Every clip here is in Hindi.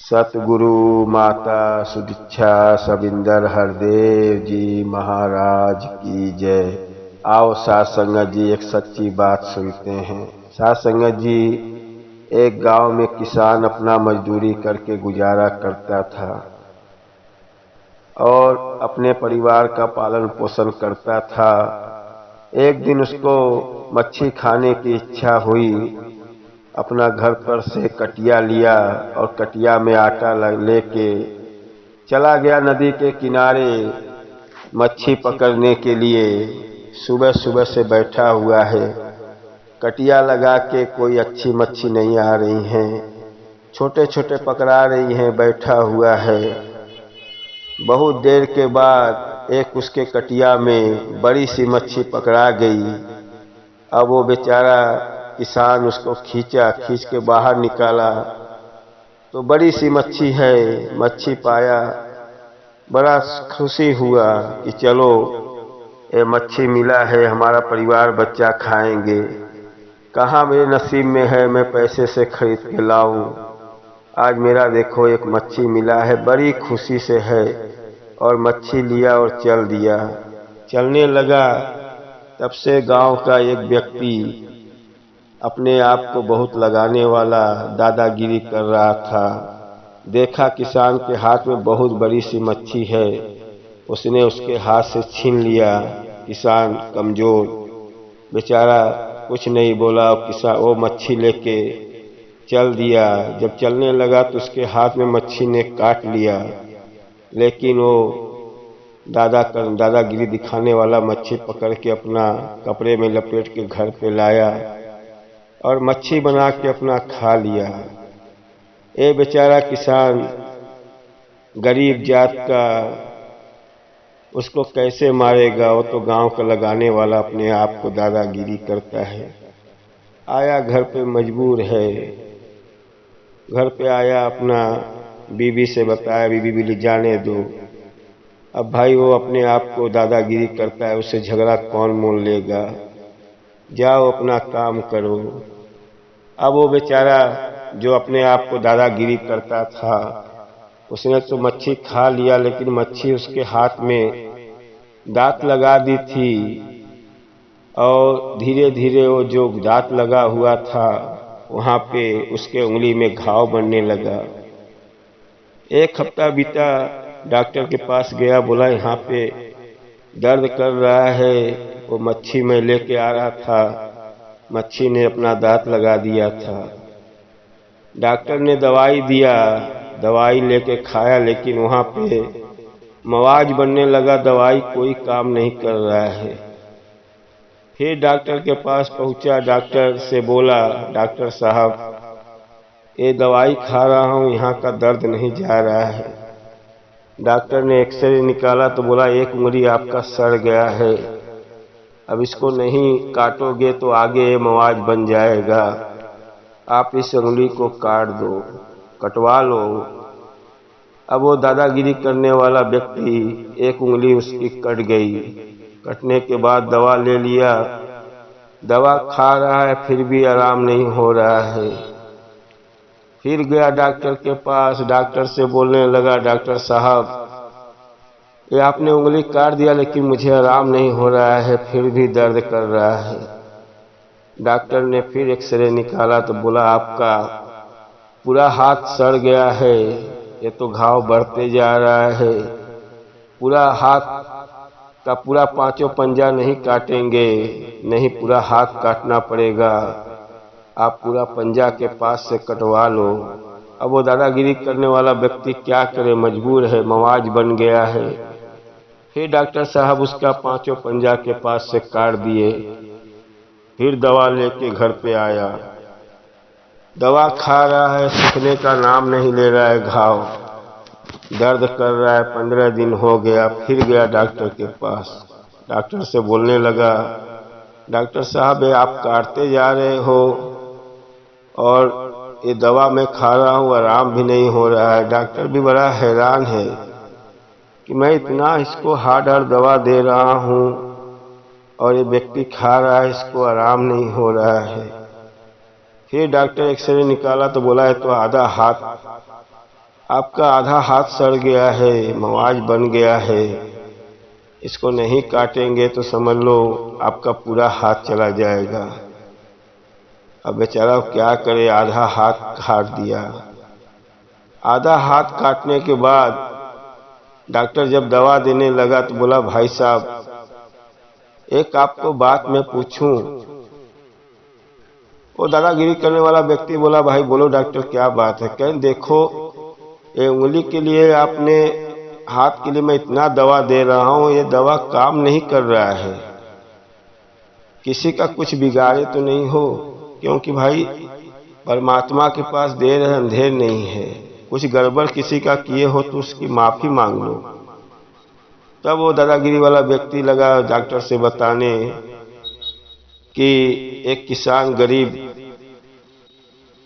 सतगुरु माता सुदीक्षा सबिंदर हरदेव जी महाराज की जय। आओ साथ संगत जी एक सच्ची बात सुनते हैं। साथ संगत जी, एक गांव में किसान अपना मजदूरी करके गुजारा करता था और अपने परिवार का पालन पोषण करता था। एक दिन उसको मच्छी खाने की इच्छा हुई। अपना घर पर से कटिया लिया और कटिया में आटा लेके चला गया नदी के किनारे मच्छी पकड़ने के लिए। सुबह सुबह से बैठा हुआ है, कटिया लगा के कोई अच्छी मच्छी नहीं आ रही हैं, छोटे छोटे पकड़ा रही हैं, बैठा हुआ है। बहुत देर के बाद एक उसके कटिया में बड़ी सी मच्छी पकड़ा गई। अब वो बेचारा किसान उसको खींच के बाहर निकाला तो बड़ी सी मच्छी है। मच्छी पाया, बड़ा खुशी हुआ कि चलो ये मच्छी मिला है, हमारा परिवार बच्चा खाएंगे। कहाँ मेरे नसीब में है मैं पैसे से खरीद के लाऊं। आज मेरा देखो एक मच्छी मिला है, बड़ी खुशी से है। और मच्छी लिया और चल दिया। चलने लगा, तब से गांव का एक व्यक्ति अपने आप को बहुत लगाने वाला दादागिरी कर रहा था। देखा किसान के हाथ में बहुत बड़ी सी मच्छी है, उसने उसके हाथ से छीन लिया। किसान कमजोर बेचारा कुछ नहीं बोला। किसान वो मच्छी लेके चल दिया। जब चलने लगा तो उसके हाथ में मच्छी ने काट लिया, लेकिन वो दादागिरी दिखाने वाला मच्छी पकड़ के अपना कपड़े में लपेट के घर पे लाया और मच्छी बना के अपना खा लिया। ये बेचारा किसान गरीब जात का, उसको कैसे मारेगा? वो तो गांव का लगाने वाला अपने आप को दादागिरी करता है। आया घर पे, मजबूर है। घर पे आया, अपना बीवी से बताया, बीवी बोली जाने दो। अब भाई वो अपने आप को दादागिरी करता है, उससे झगड़ा कौन मोल लेगा? जाओ अपना काम करो। अब वो बेचारा जो अपने आप को दादागिरी करता था, उसने तो मच्छी खा लिया, लेकिन मच्छी उसके हाथ में दांत लगा दी थी। और धीरे धीरे वो जो दांत लगा हुआ था वहाँ पे उसके उंगली में घाव बनने लगा। एक हफ्ता बीता, डॉक्टर के पास गया, बोला यहाँ पे दर्द कर रहा है। वो मच्छी में लेके आ रहा था, मच्छी ने अपना दांत लगा दिया था। डॉक्टर ने दवाई दिया, दवाई लेके खाया, लेकिन वहाँ पे मवाज बनने लगा। दवाई कोई काम नहीं कर रहा है। फिर डॉक्टर के पास पहुंचा, डॉक्टर से बोला, डॉक्टर साहब ये दवाई खा रहा हूँ, यहाँ का दर्द नहीं जा रहा है। डॉक्टर ने एक्सरे निकाला तो बोला एक उंगली आपका सड़ गया है, अब इसको नहीं काटोगे तो आगे ये मवाज बन जाएगा, आप इस उंगली को काट दो, कटवा लो। अब वो दादागिरी करने वाला व्यक्ति, एक उंगली उसकी कट गई। कटने के बाद दवा ले लिया, दवा खा रहा है, फिर भी आराम नहीं हो रहा है। फिर गया डॉक्टर के पास, डॉक्टर से बोलने लगा, डॉक्टर साहब ये आपने उंगली काट दिया, लेकिन मुझे आराम नहीं हो रहा है, फिर भी दर्द कर रहा है। डॉक्टर ने फिर एक्सरे निकाला तो बोला आपका पूरा हाथ सड़ गया है, ये तो घाव बढ़ते जा रहा है। पूरा हाथ का पूरा पांचों पंजा नहीं काटेंगे, नहीं पूरा हाथ काटना पड़ेगा, आप पूरा पंजा के पास से कटवा लो। अब वो दादागिरी करने वाला व्यक्ति क्या करे, मजबूर है, मवाज बन गया है। फिर डॉक्टर साहब उसका पांचों पंजा के पास से काट दिए। फिर दवा लेके घर पे आया, दवा खा रहा है, सूखने का नाम नहीं ले रहा है, घाव दर्द कर रहा है। 15 दिन हो गया। फिर गया डॉक्टर के पास, डॉक्टर से बोलने लगा, डॉक्टर साहब ये आप काटते जा रहे हो और ये दवा मैं खा रहा हूँ, आराम भी नहीं हो रहा है। डॉक्टर भी बड़ा हैरान है कि मैं इतना इसको हार्ड दवा दे रहा हूँ और ये व्यक्ति खा रहा है, इसको आराम नहीं हो रहा है। फिर डॉक्टर एक्सरे निकाला तो बोला है तो आधा हाथ आपका आधा हाथ सड़ गया है, मवाज बन गया है, इसको नहीं काटेंगे तो समझ लो आपका पूरा हाथ चला जाएगा। अब बेचारा क्या करे, आधा हाथ काट दिया। आधा हाथ काटने के बाद डॉक्टर जब दवा देने लगा तो बोला, भाई साहब एक आपको बात मैं पूछूं। वो दादागिरी करने वाला व्यक्ति बोला, भाई बोलो डॉक्टर क्या बात है। कहें देखो, ये उंगली के लिए आपने, हाथ के लिए मैं इतना दवा दे रहा हूं, ये दवा काम नहीं कर रहा है। किसी का कुछ बिगाड़े तो नहीं हो, क्योंकि भाई परमात्मा के पास देर है अंधेर नहीं है। कुछ गड़बड़ किसी का किए हो तो उसकी माफी मांग लो। तब वो दादागिरी वाला व्यक्ति लगा डॉक्टर से बताने कि एक किसान गरीब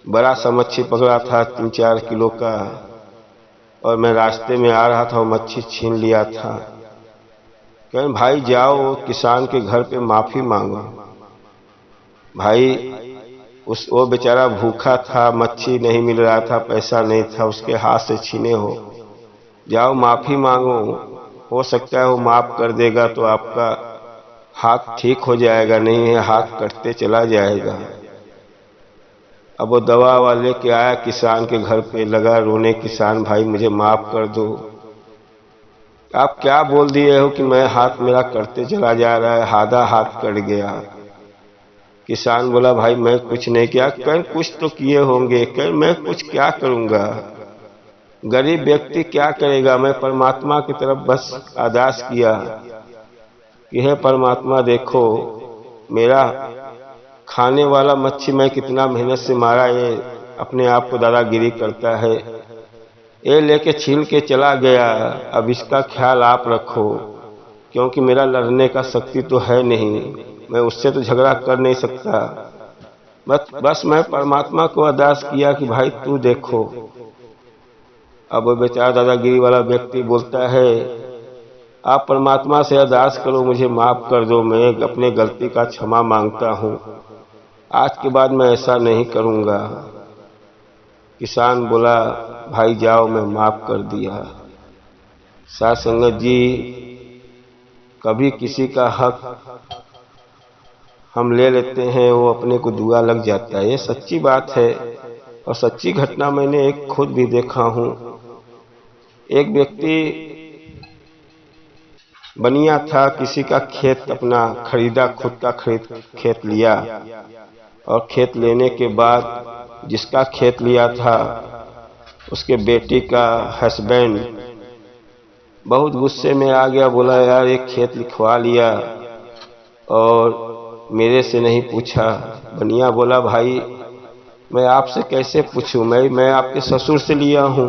बड़ा सा मच्छी पकड़ा था 3-4 किलो का, और मैं रास्ते में आ रहा था, वो मच्छी छीन लिया था। कहें भाई जाओ किसान के घर पे माफी मांगो। भाई वो बेचारा भूखा था, मच्छी नहीं मिल रहा था, पैसा नहीं था, उसके हाथ से छीने हो, जाओ माफी मांगो, हो सकता है वो माफ कर देगा तो आपका हाथ ठीक हो जाएगा, नहीं है हाथ कटते चला जाएगा। अब वो दवा वाले के आया किसान के घर पे, लगा रोने, किसान भाई मुझे माफ कर दो। आप क्या बोल दिए हो कि मैं हाथ मेरा कटते चला जा रहा है, आधा हाथ कट गया। किसान बोला, भाई मैं कुछ नहीं किया। कहीं कुछ तो किए होंगे। कहीं मैं कुछ क्या करूंगा, गरीब व्यक्ति क्या करेगा। मैं परमात्मा की तरफ बस अरदास किया कि हे परमात्मा देखो, मेरा खाने वाला मच्छी मैं कितना मेहनत से मारा, ये अपने आप को दादागिरी करता है, ये लेके छील के चला गया। अब इसका ख्याल आप रखो, क्योंकि मेरा लड़ने का शक्ति तो है नहीं, मैं उससे तो झगड़ा कर नहीं सकता। बस मैं परमात्मा को अरदास किया कि भाई तू देखो। अब वो बेचारा दादागिरी वाला व्यक्ति बोलता है, आप परमात्मा से अरदास करो, मुझे माफ कर दो, मैं अपने गलती का क्षमा मांगता हूँ, आज के बाद मैं ऐसा नहीं करूँगा। किसान बोला, भाई जाओ मैं माफ कर दिया। साथ संगत जी, कभी किसी का हक हम ले लेते हैं, वो अपने को दुआ लग जाता है। ये सच्ची बात है और सच्ची घटना मैंने एक खुद भी देखा हूँ। एक व्यक्ति बनिया था, किसी का खेत अपना खरीदा, खुद का खेत लिया, और खेत लेने के बाद जिसका खेत लिया था उसके बेटी का हस्बैंड बहुत गुस्से में आ गया। बोला, यार एक खेत लिखवा लिया और मेरे से नहीं पूछा। बनिया बोला, भाई मैं आपसे कैसे पूछूं, मैं आपके ससुर से लिया हूं,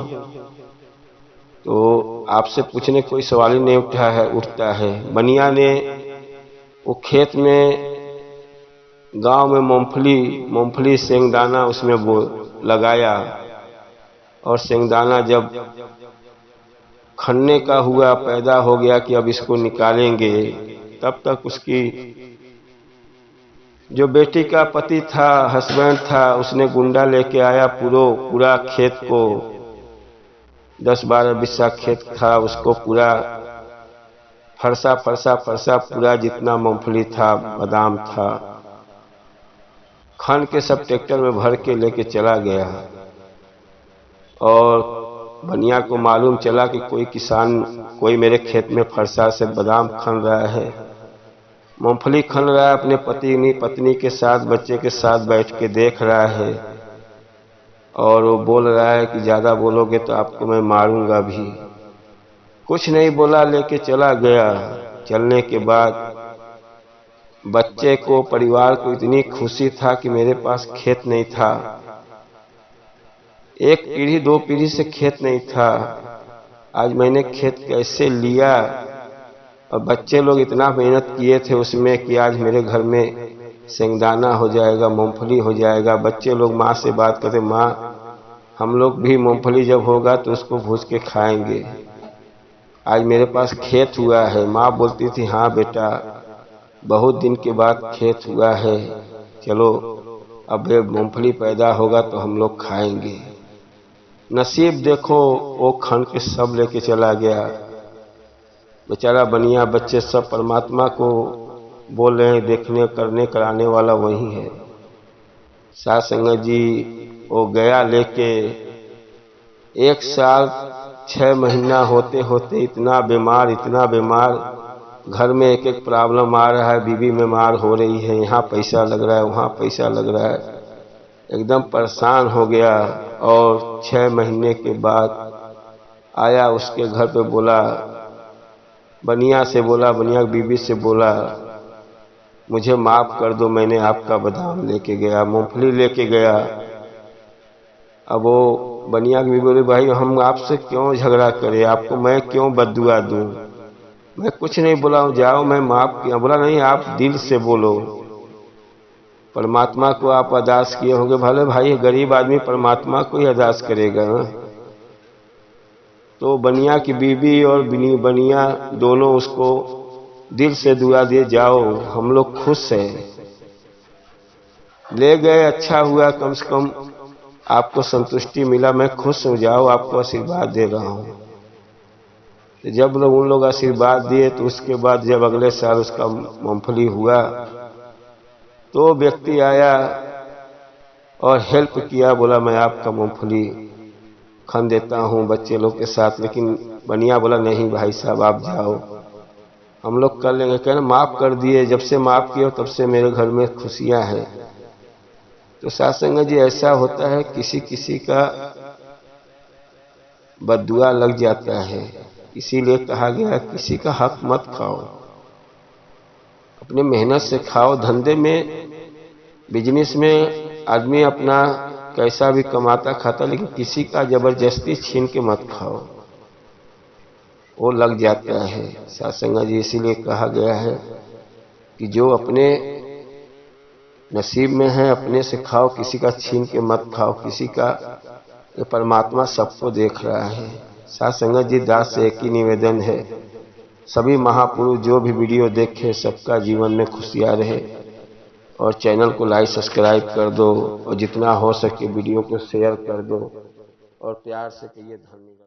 तो आपसे पूछने कोई सवाल ही नहीं उठता है। बनिया ने वो खेत में, गांव में मूंगफली सेंगदाना उसमें वो लगाया, और सेंगदाना जब खनने का हुआ, पैदा हो गया कि अब इसको निकालेंगे, तब तक उसकी जो बेटी का पति था, हस्बैंड था, उसने गुंडा लेके आया, पूरा खेत को, 10-12 बिस्सा खेत था, उसको पूरा फरसा पूरा जितना मूंगफली था, बादाम था, खन के सब ट्रैक्टर में भर के लेके चला गया। और बनिया को मालूम चला कि कोई मेरे खेत में फरसा से बादाम खन रहा है, मूंगफली खन रहा है, अपने पत्नी के साथ, बच्चे के साथ बैठ के देख रहा है, और वो बोल रहा है कि ज्यादा बोलोगे तो आपको मैं मारूंगा भी। कुछ नहीं बोला, लेके चला गया। चलने के बाद बच्चे को, परिवार को इतनी खुशी था कि मेरे पास खेत नहीं था, एक पीढ़ी 2 पीढ़ी से खेत नहीं था, आज मैंने खेत कैसे लिया। और बच्चे लोग इतना मेहनत किए थे उसमें कि आज मेरे घर में सेंगदाना हो जाएगा, मूंगफली हो जाएगा। बच्चे लोग माँ से बात करते, माँ हम लोग भी मूंगफली जब होगा तो उसको भूज के खाएंगे, आज मेरे पास खेत हुआ है। माँ बोलती थी, हाँ बेटा बहुत दिन के बाद खेत हुआ है, चलो अब मूंगफली पैदा होगा तो हम लोग खाएंगे। नसीब देखो वो खन के सब लेके चला गया। बेचारा बनिया बच्चे सब परमात्मा को बोल रहे हैं, देखने करने कराने वाला वही है। साध संगत जी वो गया लेके 1 साल 6 महीना होते होते इतना बीमार, घर में एक एक प्रॉब्लम आ रहा है, बीवी बीमार हो रही है, यहाँ पैसा लग रहा है, वहाँ पैसा लग रहा है, एकदम परेशान हो गया। और 6 महीने के बाद आया उसके घर पे, बोला बनिया से बोला, बनिया की बीबी से बोला मुझे माफ कर दो, मैंने आपका बादाम लेके गया, मूंगफली लेके गया। अब वो बनिया की बीबी बोली भाई हम आपसे क्यों झगड़ा करें, आपको मैं क्यों बद्दुआ दूं, मैं कुछ नहीं बोला हूं, जाओ मैं माफ किया। बोला नहीं आप दिल से बोलो, परमात्मा को आप अरदास किए होंगे, भले भाई गरीब आदमी परमात्मा को ही अरदास करेगा ना। तो बनिया की बीबी और बनिया दोनों उसको दिल से दुआ दिए, जाओ हम लोग खुश हैं, ले गए। अच्छा हुआ, कम से कम आपको संतुष्टि मिला, मैं खुश हो, जाओ आपको आशीर्वाद दे रहा हूँ। तो जब उन लोग आशीर्वाद दिए तो उसके बाद जब अगले साल उसका मूंगफली हुआ तो व्यक्ति आया और हेल्प किया, बोला मैं आपका मूंगफली खन देता हूँ बच्चे लोग के साथ। लेकिन बनिया बोला नहीं भाई साहब आप जाओ, हम लोग कर लेंगे। कहना माफ कर दिए, जब से माफ किया तब से मेरे घर में खुशियां हैं। तो साध संगत जी ऐसा होता है, किसी किसी का बद्दुआ लग जाता है, इसीलिए कहा गया किसी का हक मत खाओ, अपने मेहनत से खाओ। धंधे में बिजनेस में आदमी अपना कैसा भी कमाता खाता, लेकिन किसी का जबरदस्ती छीन के मत खाओ, वो लग जाता है। साध संगत जी इसीलिए कहा गया है कि जो अपने नसीब में है अपने से खाओ, किसी का छीन के मत खाओ, किसी का, ये परमात्मा सबको देख रहा है। साध संगत जी दास से एक ही निवेदन है, सभी महापुरुष जो भी वीडियो देखे सबका जीवन में खुशियां रहे, और चैनल को लाइक सब्सक्राइब कर दो, और जितना हो सके वीडियो को शेयर कर दो, और प्यार से कहिए धन्यवाद।